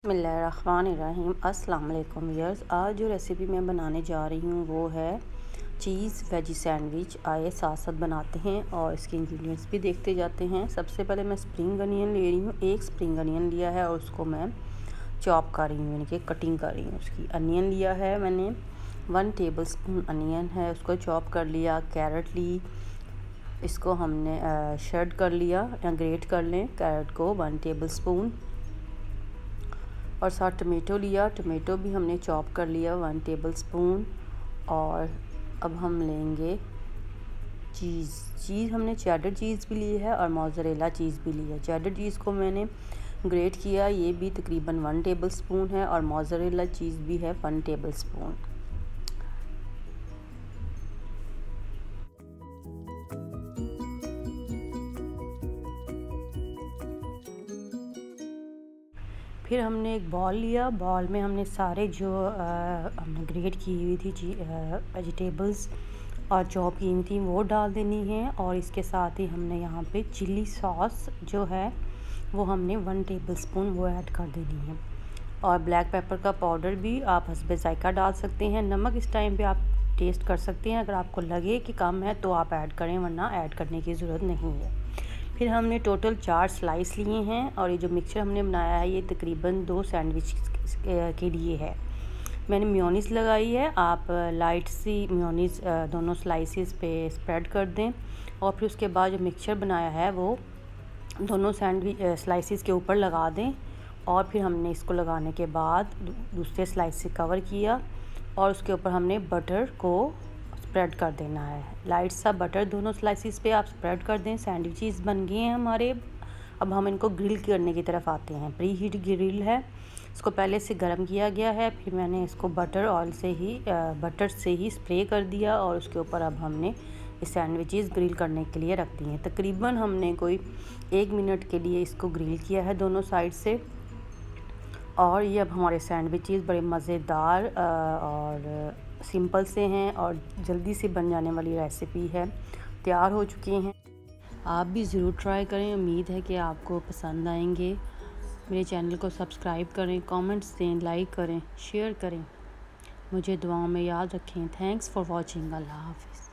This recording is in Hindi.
बिस्मिल्लाहिर्रहमानिर्रहीम। अस्सलाम वालेकुम व्यूअर्स। आज जो रेसिपी मैं बनाने जा रही हूँ वो है चीज़ वेजी सैंडविच। आए साथ साथ बनाते हैं और इसके इंग्रेडिएंट्स भी देखते जाते हैं। सबसे पहले मैं स्प्रिंग अनियन ले रही हूँ। एक स्प्रिंग अनियन लिया है और उसको मैं चॉप कर रही हूँ, यानी कि कटिंग कर रही हूँ उसकी। अनियन लिया है मैंने 1 टेबल स्पून अनियन है, उसको चॉप कर लिया। कैरेट ली, इसको हमने श्रेड कर लिया या ग्रेट कर लें कैरेट को 1 टेबल स्पून। और साथ टमेटो लिया, टमेटो भी हमने चॉप कर लिया 1 टेबल स्पून। और अब हम लेंगे चीज़ हमने चेडर चीज़ भी ली है और मोज़रेला चीज़ भी ली है। चेडर चीज़ को मैंने ग्रेट किया, ये भी तकरीबन 1 टेबल स्पून है और मोज़रेला चीज़ भी है 1 टेबल स्पून। फिर हमने एक बॉल लिया, बॉल में हमने सारे जो हमने ग्रेट की हुई थी वेजिटेबल्स और चॉप की हुई थी वो डाल देनी है। और इसके साथ ही हमने यहाँ पे चिली सॉस जो है वो हमने 1 टेबल स्पून वो ऐड कर देनी है। और ब्लैक पेपर का पाउडर भी आप हस्बे ज़ायका डाल सकते हैं। नमक इस टाइम पे आप टेस्ट कर सकते हैं, अगर आपको लगे कि कम है तो आप ऐड करें, वरना ऐड करने की ज़रूरत नहीं है। फिर हमने टोटल 4 स्लाइस लिए हैं और ये जो मिक्सचर हमने बनाया है ये तकरीबन 2 सैंडविच के लिए है। मैंने मेयोनीज़ लगाई है, आप लाइट सी मेयोनीज़ दोनों स्लाइसेस पे स्प्रेड कर दें। और फिर उसके बाद जो मिक्सचर बनाया है वो दोनों सैंडविच स्लाइसेस के ऊपर लगा दें। और फिर हमने इसको लगाने के बाद दूसरे स्लाइस से कवर किया और उसके ऊपर हमने बटर को स्प्रेड कर देना है। लाइट सा बटर दोनों स्लाइसेस पे आप स्प्रेड कर दें। सैंडविचेस बन गए हैं हमारे। अब हम इनको ग्रिल करने की तरफ आते हैं। प्री हीट ग्रिल है, इसको पहले से गर्म किया गया है। फिर मैंने इसको बटर से ही स्प्रे कर दिया और उसके ऊपर अब हमने ये सैंडविचेस ग्रिल करने के लिए रख दी हैं। तकरीबन हमने कोई 1 मिनट के लिए इसको ग्रिल किया है दोनों साइड से। और ये अब हमारे सैंडविचेस बड़े मज़ेदार और सिंपल से हैं और जल्दी से बन जाने वाली रेसिपी है, तैयार हो चुके हैं। आप भी ज़रूर ट्राई करें, उम्मीद है कि आपको पसंद आएंगे। मेरे चैनल को सब्सक्राइब करें, कमेंट्स दें, लाइक करें, शेयर करें। मुझे दुआओं में याद रखें। Thanks for watching. अल्लाह हाफ़िज़।